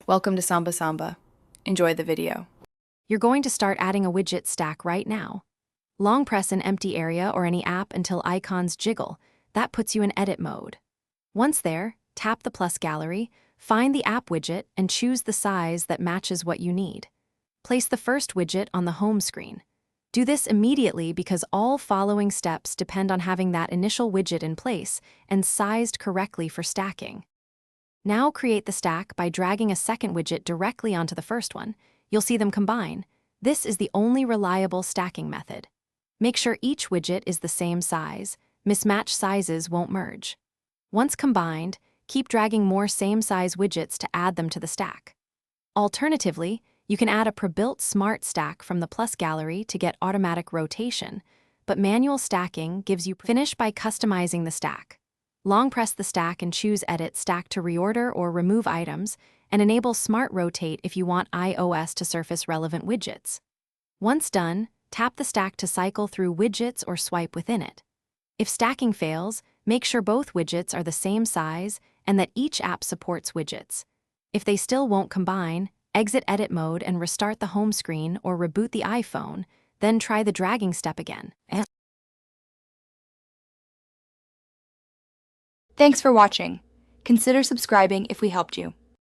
Welcome to Samba Samba. Enjoy the video. You're going to start adding a widget stack right now. Long press an empty area or any app until icons jiggle. That puts you in edit mode. Once there, tap the plus gallery, find the app widget, and choose the size that matches what you need. Place the first widget on the home screen. Do this immediately because all following steps depend on having that initial widget in place and sized correctly for stacking. Now create the stack by dragging a second widget directly onto the first one. You'll see them combine. This is the only reliable stacking method. Make sure each widget is the same size. Mismatched sizes won't merge. Once combined, keep dragging more same-size widgets to add them to the stack. Alternatively, you can add a pre-built smart stack from the plus gallery to get automatic rotation, but manual stacking gives you finish by customizing the stack. Long press the stack and choose Edit Stack to reorder or remove items, and enable Smart Rotate if you want iOS to surface relevant widgets. Once done, tap the stack to cycle through widgets or swipe within it. If stacking fails, make sure both widgets are the same size and that each app supports widgets. If they still won't combine, exit edit mode and restart the home screen or reboot the iPhone, then try the dragging step again. Thanks for watching. Consider subscribing if we helped you.